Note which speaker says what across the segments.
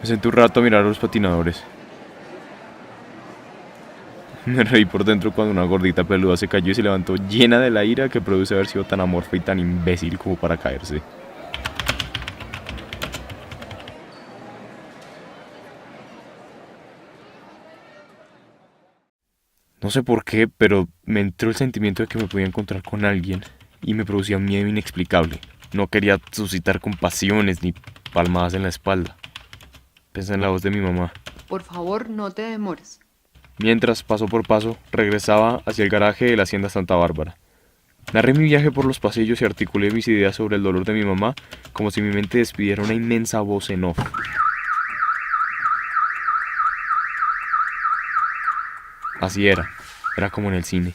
Speaker 1: Me senté un rato a mirar a los patinadores. Me reí por dentro cuando una gordita peluda se cayó y se levantó llena de la ira que produce haber sido tan amorfa y tan imbécil como para caerse. No sé por qué, pero me entró el sentimiento de que me podía encontrar con alguien y me producía un miedo inexplicable. No quería suscitar compasiones ni palmadas en la espalda. Pensé en la voz de mi mamá.
Speaker 2: Por favor, no te demores.
Speaker 1: Mientras, paso por paso, regresaba hacia el garaje de la hacienda Santa Bárbara. Narré mi viaje por los pasillos y articulé mis ideas sobre el dolor de mi mamá como si mi mente despidiera una inmensa voz en off. Así era como en el cine.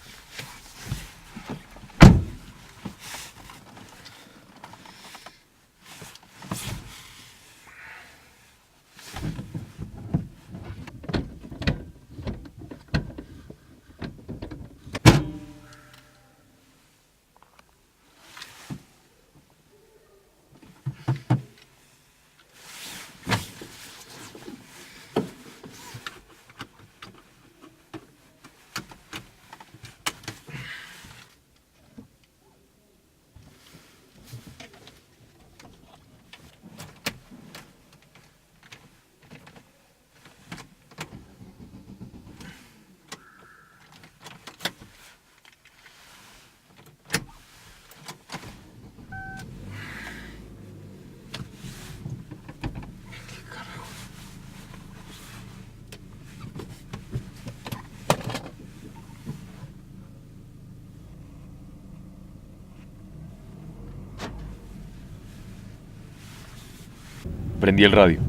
Speaker 1: Prendí el radio.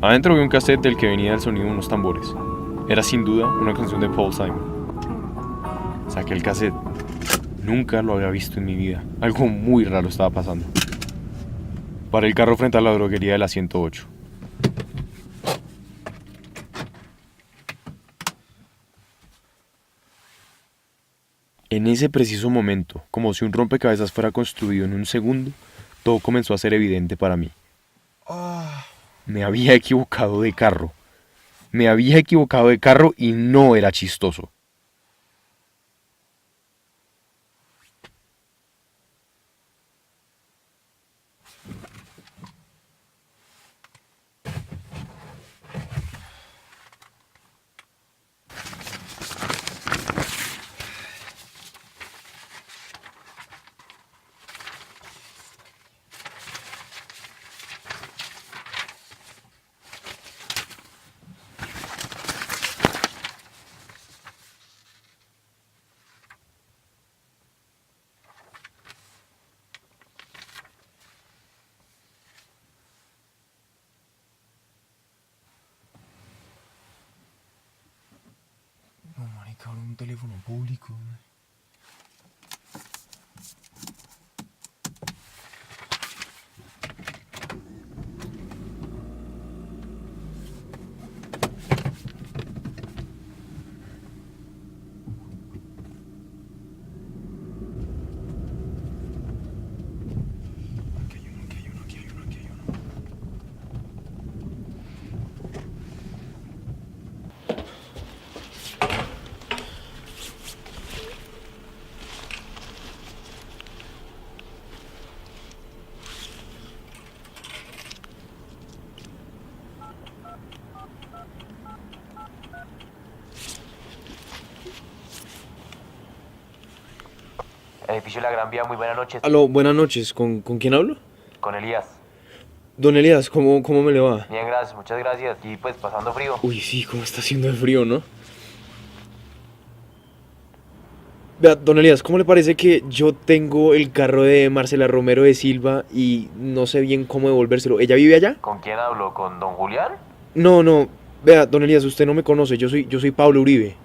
Speaker 1: Adentro vi un cassette del que venía el sonido de unos tambores. Era sin duda una canción de Paul Simon. Saqué el cassette. Nunca lo había visto en mi vida. Algo muy raro estaba pasando. Paré el carro frente a la droguería de la 108. En ese preciso momento, como si un rompecabezas fuera construido en un segundo, todo comenzó a ser evidente para mí. Me había equivocado de carro. Me había equivocado de carro y no era chistoso.
Speaker 3: No, marica, ahora un teléfono público. Aquí hay uno, aquí hay uno, aquí hay uno, aquí hay uno.
Speaker 4: Edificio La Gran Vía, muy buenas noches.
Speaker 3: Aló, buenas noches. ¿Con quién hablo?
Speaker 4: Con Elías.
Speaker 3: Don Elías, ¿cómo me le va?
Speaker 4: Bien, gracias, muchas gracias. Y pues pasando frío.
Speaker 3: Uy, sí, cómo está haciendo de frío, ¿no? Vea, don Elías, ¿cómo le parece que yo tengo el carro de Marcela Romero de Silva y no sé bien cómo devolvérselo? ¿Ella vive allá?
Speaker 4: ¿Con quién hablo? ¿Con don Julián?
Speaker 3: No. Vea, don Elías, usted no me conoce. Yo soy Pablo Uribe.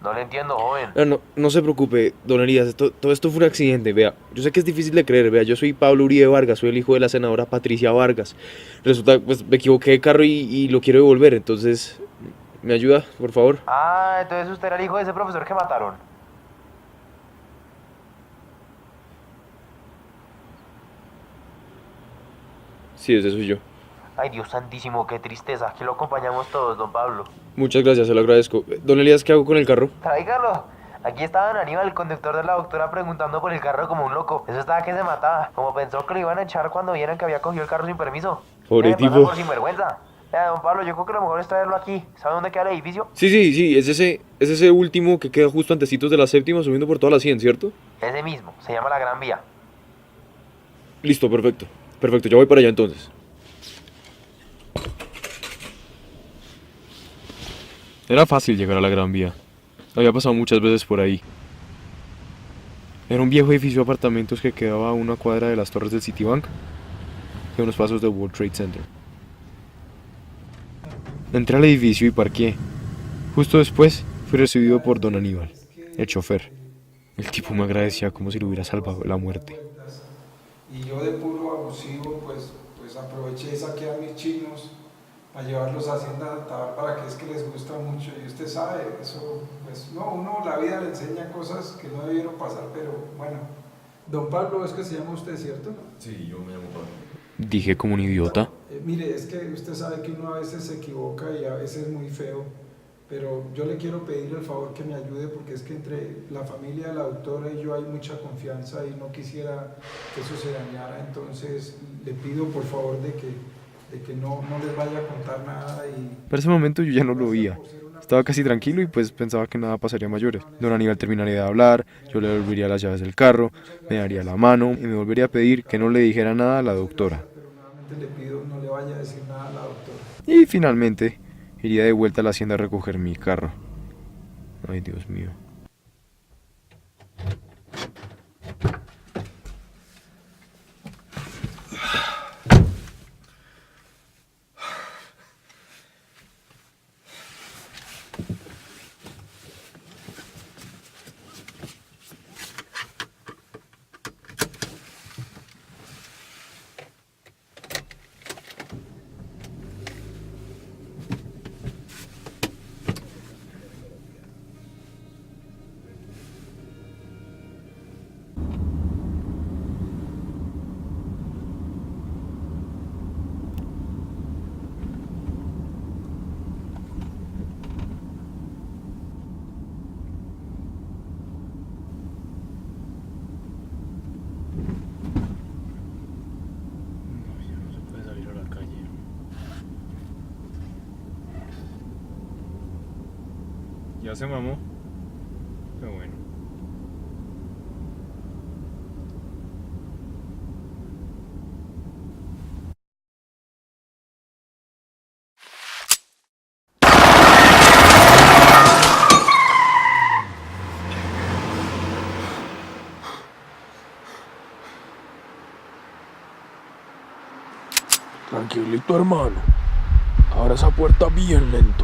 Speaker 4: No le entiendo, joven.
Speaker 3: No se preocupe, don Elías, todo esto fue un accidente, vea. Yo sé que es difícil de creer, vea. Yo soy Pablo Uribe Vargas, soy el hijo de la senadora Patricia Vargas. Resulta, pues me equivoqué de carro y lo quiero devolver, entonces, ¿me ayuda, por favor?
Speaker 4: Ah, entonces usted era el hijo de ese profesor que mataron.
Speaker 3: Sí, ese soy yo.
Speaker 4: Ay, Dios santísimo, qué tristeza. Aquí lo acompañamos todos, don Pablo.
Speaker 3: Muchas gracias, se lo agradezco. Don Elías, ¿qué hago con el carro?
Speaker 4: Tráigalo. Aquí estaba don Aníbal, el conductor de la doctora, preguntando por el carro como un loco. Eso estaba que se mataba. Como pensó que lo iban a echar cuando vieran que había cogido el carro sin permiso.
Speaker 3: Pobre
Speaker 4: ¿Qué le pasa
Speaker 3: tipo.
Speaker 4: por sinvergüenza? Vea, don Pablo, yo creo que lo mejor es traerlo aquí. ¿Sabe dónde queda el edificio?
Speaker 3: Sí, es ese último que queda justo antecitos de la séptima, subiendo por toda la 100, ¿cierto?
Speaker 4: Ese mismo, se llama la Gran Vía.
Speaker 3: Listo, perfecto. Perfecto, ya voy para allá entonces. Era fácil llegar a la Gran Vía. Había pasado muchas veces por ahí. Era un viejo edificio de apartamentos que quedaba a una cuadra de las torres del Citibank y a unos pasos del World Trade Center. Entré al edificio y parqué. Justo después fui recibido por don Aníbal, el chofer. El tipo me agradecía como si le hubiera salvado de la muerte.
Speaker 5: Y yo de puro abusivo, pues aproveché y saqué a mis chinos a llevarlos a Hacienda Santa Bárbara, que es que les gusta mucho. Y usted sabe, eso, pues no, uno la vida le enseña cosas que no debieron pasar, pero bueno. Don Pablo, es que se llama usted, ¿cierto?
Speaker 3: Sí, yo me llamo Pablo.
Speaker 1: Dije como un idiota.
Speaker 5: Mire, es que usted sabe que uno a veces se equivoca y a veces es muy feo, pero yo le quiero pedir el favor que me ayude porque es que entre la familia de la doctora y yo hay mucha confianza y no quisiera que eso se dañara, entonces le pido por favor de que no les vaya a contar nada y...
Speaker 1: Para ese momento yo ya no lo oía. Estaba casi tranquilo y pues pensaba que nada pasaría a mayores. Don Aníbal terminaría de hablar, yo le devolvería las llaves del carro, me daría la mano y me volvería a pedir que no le dijera nada a la doctora.
Speaker 5: Pero nuevamente le pido no le vaya a decir nada a la doctora.
Speaker 1: Y finalmente iría de vuelta a la hacienda a recoger mi carro. Ay, Dios mío. Ya se mamó. Qué bueno.
Speaker 6: Tranquilito, hermano. Abre esa puerta bien lento.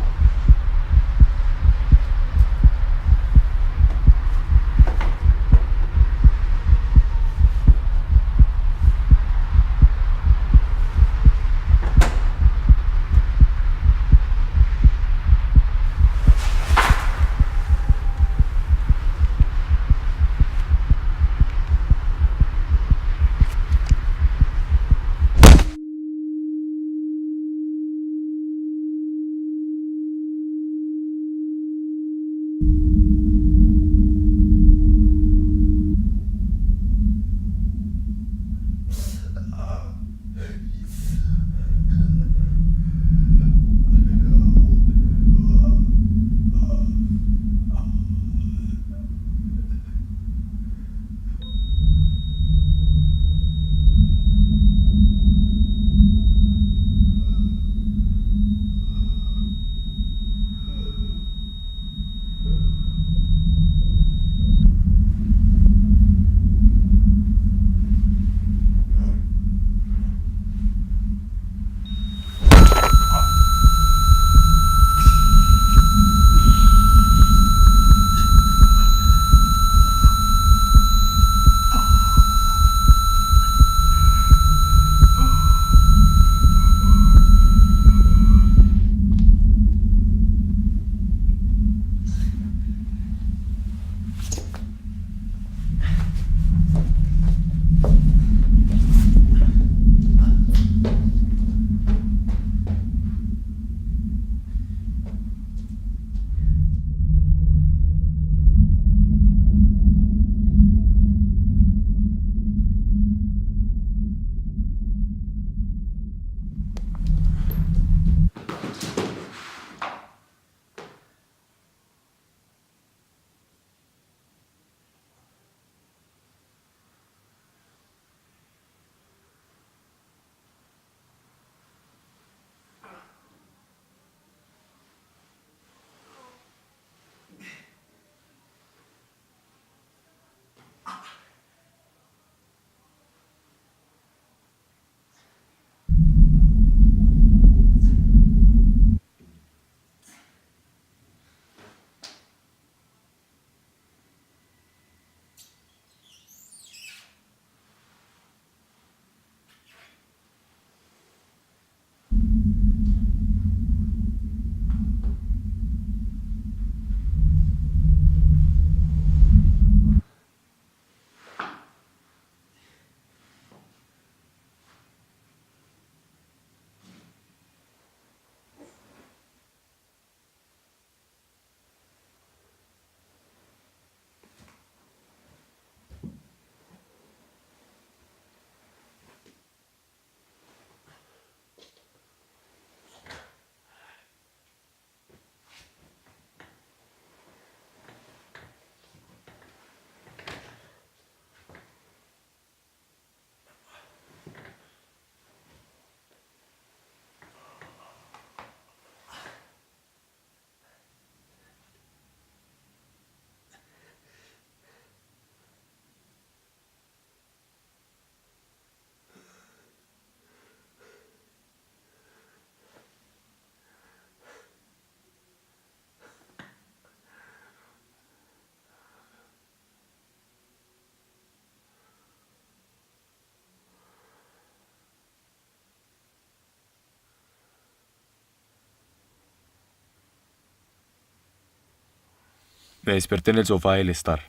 Speaker 1: Me desperté en el sofá del estar.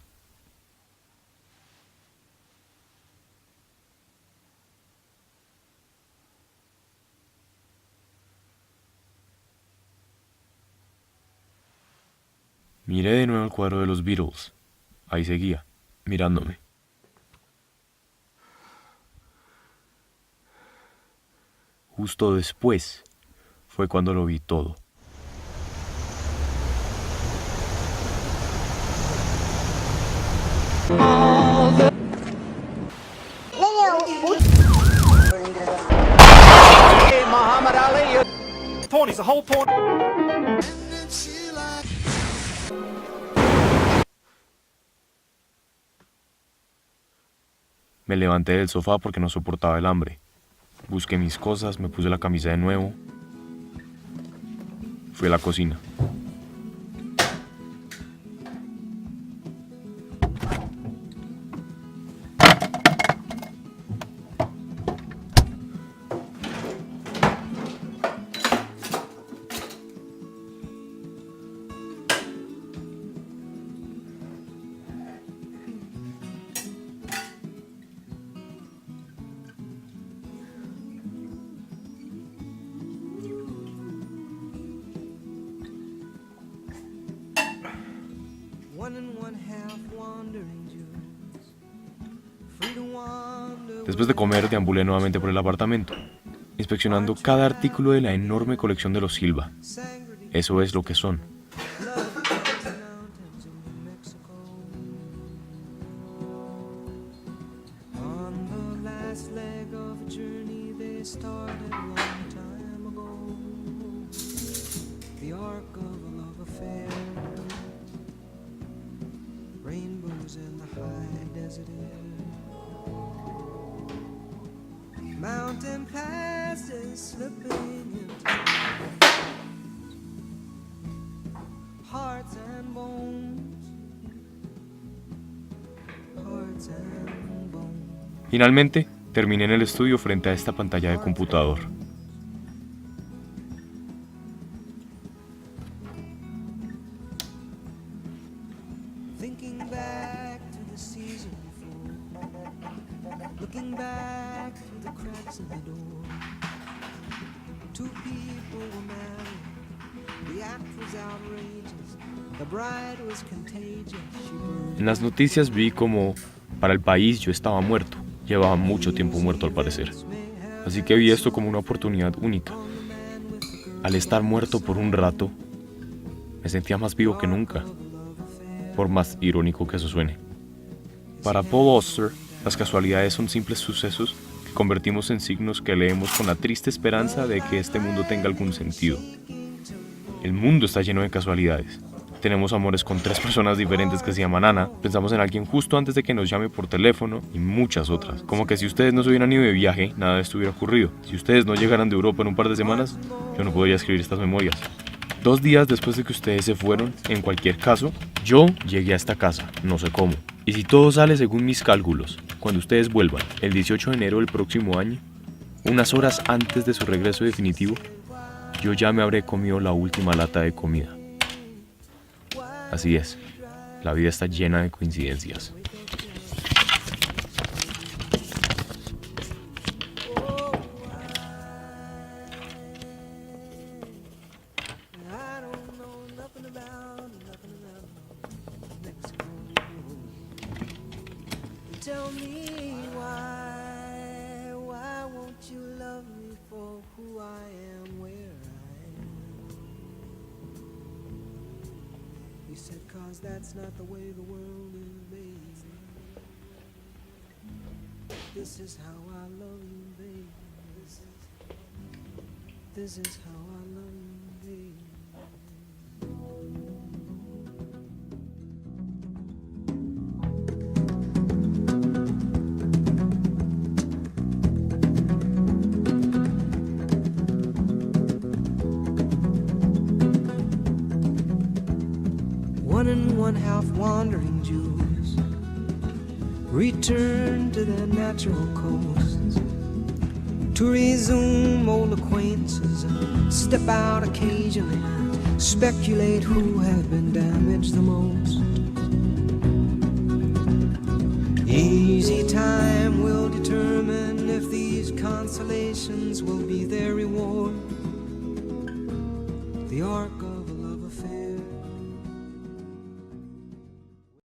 Speaker 1: Miré de nuevo el cuadro de los Beatles. Ahí seguía, mirándome. Justo después fue cuando lo vi todo. Me levanté del sofá porque no soportaba el hambre. Busqué mis cosas, me puse la camisa de nuevo. Fui a la cocina. Después de comer, deambulé nuevamente por el apartamento, inspeccionando cada artículo de la enorme colección de los Silva. Eso es lo que son.
Speaker 7: Mountain passes slipping into hearts and bones, hearts and bones.
Speaker 1: Finalmente, terminé en el estudio frente a esta pantalla de computador.
Speaker 7: Thinking back to the season before, looking back through the cracks in the door. Two people were married, the act was outrageous, the bride was contagious, she burned.
Speaker 1: En las noticias vi como, para el país, yo estaba muerto. Llevaba mucho tiempo muerto al parecer. Así que vi esto como una oportunidad única. Al estar muerto por un rato, me sentía más vivo que nunca, por más irónico que eso suene. Para Paul Auster, las casualidades son simples sucesos que convertimos en signos que leemos con la triste esperanza de que este mundo tenga algún sentido. El mundo está lleno de casualidades. Tenemos amores con 3 personas diferentes que se llaman Ana, pensamos en alguien justo antes de que nos llame por teléfono y muchas otras. Como que si ustedes no se hubieran ido de viaje, nada de esto hubiera ocurrido. Si ustedes no llegaran de Europa en un par de semanas, yo no podría escribir estas memorias. 2 días después de que ustedes se fueron, en cualquier caso, yo llegué a esta casa, no sé cómo. Y si todo sale según mis cálculos, cuando ustedes vuelvan, el 18 de enero del próximo año, unas horas antes de su regreso definitivo, yo ya me habré comido la última lata de comida. Así es, la vida está llena de coincidencias.
Speaker 7: Tell me why won't you love me for who I am, where I am? He said, 'cause that's not the way the world is, baby. This is how I love you, baby. This is how I love you, baby. One and one half wandering Jews return to their natural coasts to resume old acquaintances and step out occasionally, speculate who have been damaged the most. Easy time will determine if these consolations will be their reward. The arc of